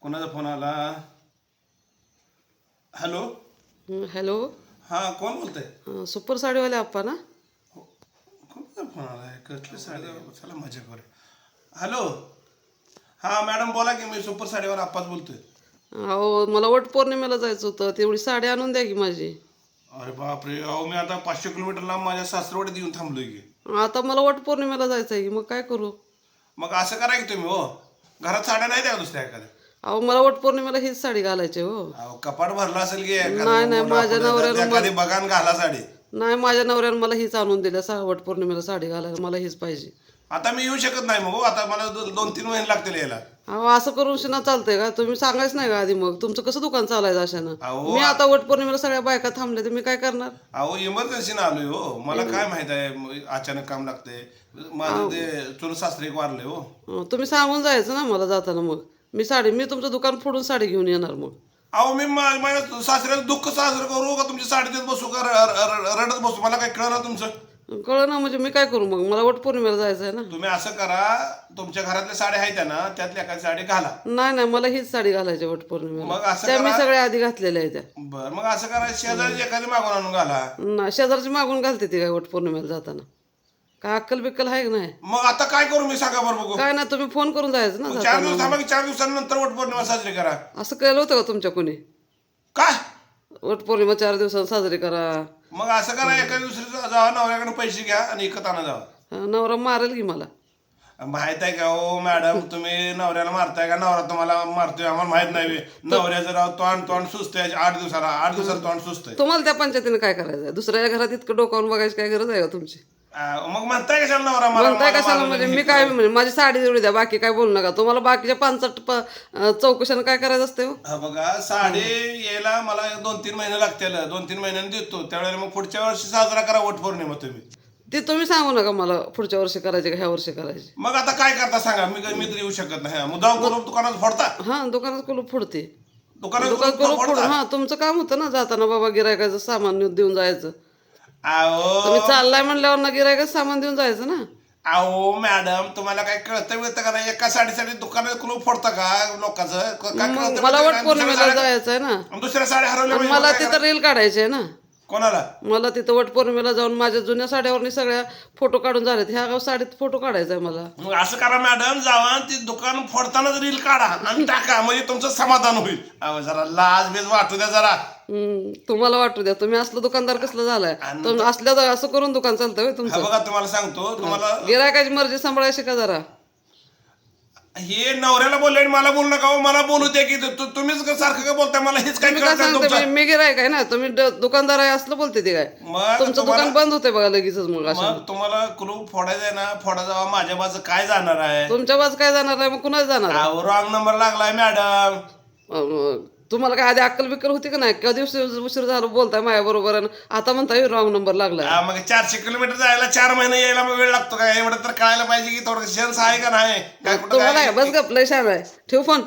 कोणाचा फोन आला? Hello. Hello. हां, कोण बोलतंय? सुपर साडीवाले आप्पा ना? कोणाचा फोन आला? कसली साडी? चला मजा करू. हॅलो. हां मॅडम बोला की, मी सुपर साडीवर आप्पाच बोलतोय. अहो मला वट पौर्णिमेला जायचं होतं, तेवढी साडी आणून द्या की माझी. अरे बापरे, अहो मी आता 500 किलोमीटर लांब माझ्या सासरवाडीत येऊन थांबलोय की. आता मला वट पौर्णिमेला जायचं आहे की, मग काय करू? मग असं करा की तुम्ही, हो घरात साड्या नाही द्या दुसऱ्या एखाद्या. अहो मला वट पौर्णिमेला हीच साडी घालायची हो. अहो कपाट भरला असेल की नाही, नाही, माझ्या नवऱ्यानं एखादी बघान घाला साडी. नाही, माझ्या नवऱ्यानं मला हीच आणून दिल्या, वट पौर्णिमेला साडी घालायला मला हीच पाहिजे. आता मी येऊ शकत नाही मग, हो आता मला 2-3 महिने लागतील यायला. अहो असं करून शिना चालतंय का? तुम्ही सांगायच नाही का आधी? मग तुमचं कसं दुकान चालायचं अशानं? अहो, मी आता वट पौर्णिमेला सगळ्या बायका थांबल्या तर मी काय करणार? अहो इमर्जन्सीनं आलोय हो, मला काय माहित आहे अचानक काम लागतंय. माझं ते चुलत सासरे एक वारले हो. तुम्ही सांगून जायचं ना मला जाताना. मग मी तुमचं दुकान फोडून साडी घेऊन येणार मग. अहो मी माझ्या सासऱ्याचं दुःख साजरं करू का तुमची साडी देत बसू का रडत बसू? मला काय कळणार तुमचं? कळलं ना, म्हणजे मी काय करू मग? मला वट पौर्णिमेला जायचं आहे ना. तुम्ही असं करा, तुमच्या घरातल्या साड्या आहेत ना, त्यातल्या एखादी साडी घाला. नाही नाही, मला हीच साडी घालायची वट पौर्णिमेला. मग असं त्या मी करा. सगळ्या आधी घातलेल्या आहे त्या. बर, मग असं करा, शेजारी एखादी मागून आणून घाला. ना शेजारची मागून घालते ती काय वट पौर्णिमेला जाताना? काय अक्कल बिक्कल आहे का नाही? मग आता काय करू मी, सांगा बरं बघू. काय नाही, तुम्ही फोन करून जायचं ना 4 जाताना. दिवस थांबा की 4 दिवसानंतर वटपौर्णिमा साजरी करा. असं केलं होतं का तुमच्या कोणी? काय? वट पौर्णिमा 4 दिवसांनी साजरी करा. मग असं करा, एका दिवशी जावा, नवऱ्याकडे पैसे घ्या आणि इकत आणा जावा. नवरा मारेल की मला. माहित आहे का हो मॅडम, तुम्ही नवऱ्याला मारताय का नवरा तुम्हाला मारतोय? आम्हाला माहित नाही. नवऱ्याचं राव तोंड सुचतंय 8 दिवसाला तोंड सुचतंय. तुम्हाला त्या पंचायतीने काय करायचं? दुसऱ्या घरात इतकं डोकावून बघायची काय गरज आहे का तुमची? मग म्हणताय कशाला नवरा म्हणताय कशाला? म्हणजे मी काय म्हणजे माझी साडी जोडी द्या, बाकी काय बोलू नका. तुम्हाला बाकीच्या 5 चौकशानं काय करायचं असते हो? हा बघा, साडी यायला मला 2-3 महिने लागतील. 2-3 महिन्यांनी देतो, त्यावेळेला मग पुढच्या वर्षी साजरा करा वटपौर्णिमा तुम्ही. ते तुम्ही सांगू नका मला पुढच्या वर्षी करायची का ह्या वर्षी करायची. मग आता काय करता सांगा? मी तर येऊ शकत नाही. मुद्दाम करून दुकानात फोडता? हां, दुकानात कुलूप फोडते. दुकानात दुकान कुलूप फोडून, फोडता? हां तुमचं काम होतं ना जाताना बाबा गिरायकाचं सामान देऊन जायचं. अहो तुम्ही चाललाय म्हणल्यावर ना गिरायकाचं सामान देऊन जायचं ना. अहो मॅडम, तुम्हाला काय कळतं मिळतं का नाही? एका साडीसाठी दुकानात कुलूप फोडता का लोकांचं? काय मग कळतं मला मिळतं वट का? पौर्णिमेला जायचं आहे ना. दुसऱ्या साड्या हरवल्या आणि म्हणजे मला काय तिथं रील काढायची आहे ना. करा? कोणाला? मला तिथं वट पौर्णिमेला जाऊन माझ्या जुन्या साड्यावरनी सगळ्या फोटो काढून झालेत. ह्या साडीत फोटो काढायचा आहे मला. मग असं करा मॅडम, जावा ती दुकान फोडतानाच रील काढा आणि टाका, म्हणजे तुमचं समाधान होईल. अहो जरा लाज बीज वाटू द्या जरा. तुम्हाला वाटू द्या, तुम्ही असलं दुकानदार कसलं झालाय? तुम्ही असल्या असं करून दुकान चालतं होय हा तुमचं? बघा, तुम्हाला सांगतो, तुम्हाला गिरायकाची मर्जी सांभाळायची का जरा? हे नवऱ्याला बोलले आणि मला बोलू नका हो. मला बोलू द्या की तुम्हीच सारखं का बोलताय? मला हेच काय तुम्ही काय कळत नाही सांगते? तुमचं. मी गिरायक आहे ना, तुम्ही दुकानदार आहे असलं बोलते ते काय? मग तुमचं दुकान बंद होते बघा लगेचच. मग अशा मग तुम्हाला कुलूप फोडायचंय ना, फोडा जावा. माझ्या बाजू काय जाणार आहे? तुमच्या बाजू काय जाणार नाही, मग कुणाच जाणार? अहो रॉंग नंबर लागलाय मॅडम. तुम्हाला काय आधी अक्कल बिक्कल होती का नाही? कधी उशीर झालं बोलताय माझ्या बरोबर, आता म्हणताय रॉंग नंबर लागलाय. मग 400 किलोमीटर जायला 4 महिने यायला मग वेळ लागतो का? एवढं तर कळायला पाहिजे की थोडं सेन्स आहे का नाही? काय कुठं तुम्हाला काय? बस गप, लय छान आहे. ठेव फोन.